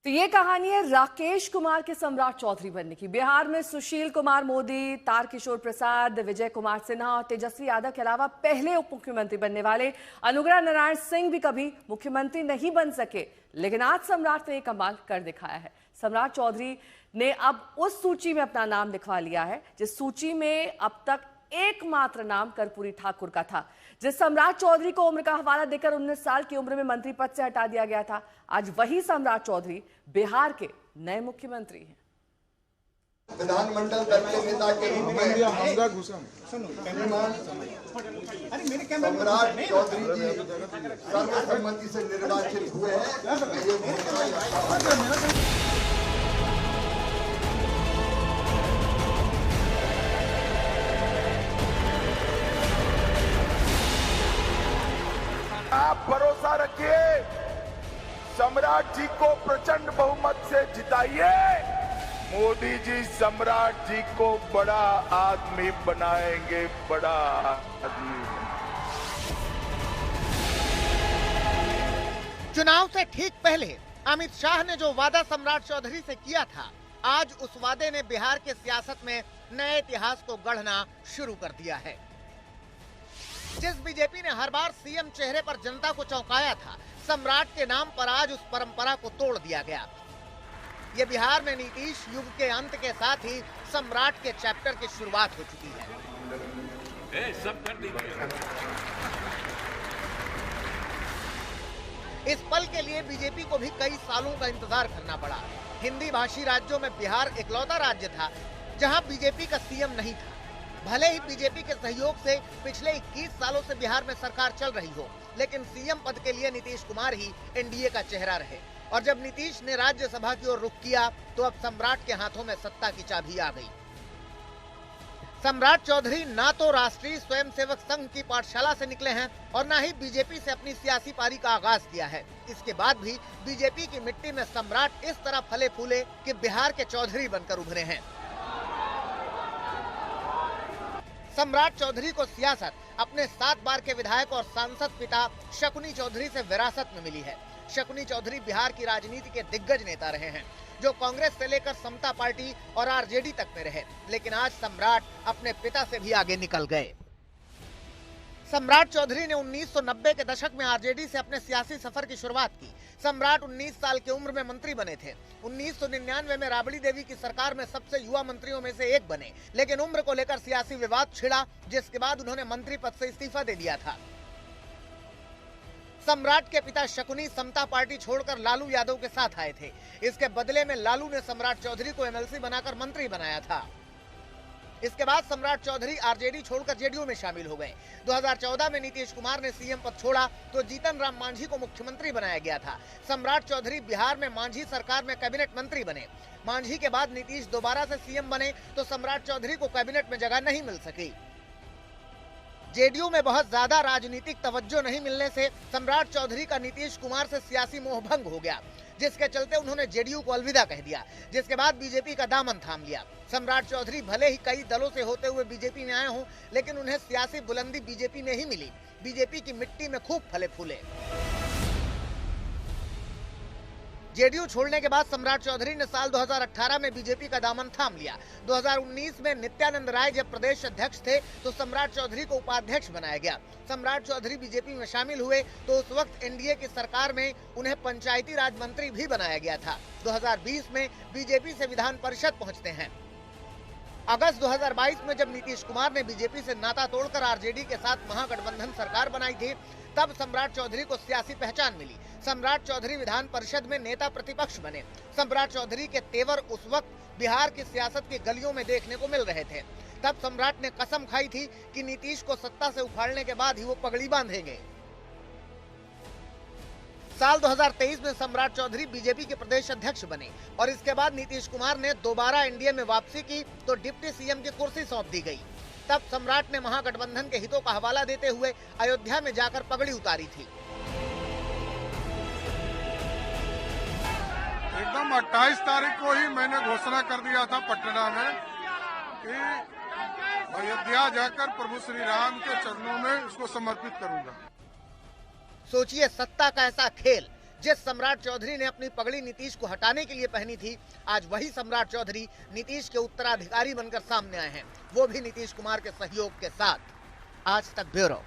तो ये कहानी है राकेश कुमार के सम्राट चौधरी बनने की। बिहार में सुशील कुमार मोदी, तारकिशोर प्रसाद, विजय कुमार सिन्हा और तेजस्वी यादव के अलावा पहले उप मुख्यमंत्री बनने वाले अनुग्रह नारायण सिंह भी कभी मुख्यमंत्री नहीं बन सके, लेकिन आज सम्राट ने एक कमाल कर दिखाया है। सम्राट चौधरी ने अब उस सूची में अपना नाम लिखवा लिया है जिस सूची में अब तक एकमात्र नाम कर्पूरी ठाकुर का था, जिस सम्राट चौधरी को उम्र का हवाला देकर 19 साल की उम्र में मंत्री पद से हटा दिया गया था। आज वही सम्राट चौधरी बिहार के नए मुख्यमंत्री हैं। विधानमंडल दल के नेता के रूप में सम्राट चौधरी जी सर्वसम्मति से निर्वाचित हुए हैं। आप भरोसा रखिए, सम्राट जी को प्रचंड बहुमत से जिताइए। मोदी जी सम्राट जी को बड़ा आदमी बनाएंगे, बड़ा आदमी। चुनाव से ठीक पहले अमित शाह ने जो वादा सम्राट चौधरी से किया था, आज उस वादे ने बिहार के सियासत में नए इतिहास को गढ़ना शुरू कर दिया है। जिस बीजेपी ने हर बार सीएम चेहरे पर जनता को चौंकाया था, सम्राट के नाम पर आज उस परंपरा को तोड़ दिया गया। ये बिहार में नीतीश युग के अंत के साथ ही सम्राट के चैप्टर की शुरुआत हो चुकी है। सब कर दीजिए। इस पल के लिए बीजेपी को भी कई सालों का इंतजार करना पड़ा। हिंदी भाषी राज्यों में बिहार इकलौता राज्य था जहां बीजेपी का सीएम नहीं था। भले ही बीजेपी के सहयोग से पिछले 21 सालों से बिहार में सरकार चल रही हो, लेकिन सीएम पद के लिए नीतीश कुमार ही एनडीए का चेहरा रहे। और जब नीतीश ने राज्यसभा की ओर रुख किया तो अब सम्राट के हाथों में सत्ता की चाबी आ गई। सम्राट चौधरी ना तो राष्ट्रीय स्वयंसेवक संघ की पाठशाला से निकले हैं और ना ही बीजेपी से अपनी सियासी पारी का आगाज किया है। इसके बाद भी बीजेपी की मिट्टी में सम्राट इस तरह फले फूले कि बिहार के चौधरी बनकर उभरे हैं। सम्राट चौधरी को सियासत अपने 7 बार के विधायक और सांसद पिता शकुनी चौधरी से विरासत में मिली है। शकुनी चौधरी बिहार की राजनीति के दिग्गज नेता रहे हैं, जो कांग्रेस से लेकर समता पार्टी और आरजेडी तक में रहे, लेकिन आज सम्राट अपने पिता से भी आगे निकल गए। सम्राट चौधरी ने 1990 के दशक में आरजेडी से अपने सियासी सफर की शुरुआत की। सम्राट 19 साल की उम्र में मंत्री बने थे। 1999 में राबड़ी देवी की सरकार में सबसे युवा मंत्रियों में से एक बने, लेकिन उम्र को लेकर सियासी विवाद छिड़ा, जिसके बाद उन्होंने मंत्री पद से इस्तीफा दे दिया था। सम्राट के पिता शकुनी समता पार्टी छोड़कर लालू यादव के साथ आए थे। इसके बदले में लालू ने सम्राट चौधरी को एमएलसी बनाकर मंत्री बनाया था। इसके बाद सम्राट चौधरी आरजेडी छोड़कर जेडीयू में शामिल हो गए। 2014 में नीतीश कुमार ने सीएम पद छोड़ा तो जीतन राम मांझी को मुख्यमंत्री बनाया गया था। सम्राट चौधरी बिहार में मांझी सरकार में कैबिनेट मंत्री बने। मांझी के बाद नीतीश दोबारा से सीएम बने तो सम्राट चौधरी को कैबिनेट में जगह नहीं मिल सकी। जेडीयू में बहुत ज्यादा राजनीतिक तवज्जो नहीं मिलने से सम्राट चौधरी का नीतीश कुमार से सियासी मोहभंग हो गया, जिसके चलते उन्होंने जेडीयू को अलविदा कह दिया, जिसके बाद बीजेपी का दामन थाम लिया। सम्राट चौधरी भले ही कई दलों से होते हुए बीजेपी में आए हों, लेकिन उन्हें सियासी बुलंदी बीजेपी में ही मिली। बीजेपी की मिट्टी में खूब फले फूले। जेडीयू छोड़ने के बाद सम्राट चौधरी ने साल 2018 में बीजेपी का दामन थाम लिया। 2019 में नित्यानंद राय जब प्रदेश अध्यक्ष थे तो सम्राट चौधरी को उपाध्यक्ष बनाया गया। सम्राट चौधरी बीजेपी में शामिल हुए तो उस वक्त एनडीए की सरकार में उन्हें पंचायती राज मंत्री भी बनाया गया था। 2020 में बीजेपी से विधान परिषद पहुंचते हैं। अगस्त 2022 में जब नीतीश कुमार ने बीजेपी से नाता तोड़कर आरजेडी के साथ महागठबंधन सरकार बनाई थी, तब सम्राट चौधरी को सियासी पहचान मिली। सम्राट चौधरी विधान परिषद में नेता प्रतिपक्ष बने। सम्राट चौधरी के तेवर उस वक्त बिहार की सियासत की गलियों में देखने को मिल रहे थे। तब सम्राट ने कसम खाई थी कि नीतीश को सत्ता से उखाड़ने के बाद ही वो पगड़ी बांधेंगे। साल 2023 में सम्राट चौधरी बीजेपी के प्रदेश अध्यक्ष बने और इसके बाद नीतीश कुमार ने दोबारा एनडीए में वापसी की तो डिप्टी सीएम की कुर्सी सौंप दी गई। तब सम्राट ने महागठबंधन के हितों का हवाला देते हुए अयोध्या में जाकर पगड़ी उतारी थी। एकदम 28 तारीख को ही मैंने घोषणा कर दिया था पटना में कि अयोध्या जाकर प्रभु श्री राम के चरणों में उसको समर्पित करूंगा। सोचिए, सत्ता का ऐसा खेल जिस सम्राट चौधरी ने अपनी पगड़ी नीतीश को हटाने के लिए पहनी थी, आज वही सम्राट चौधरी नीतीश के उत्तराधिकारी बनकर सामने आए हैं, वो भी नीतीश कुमार के सहयोग के साथ। आज तक ब्यूरो।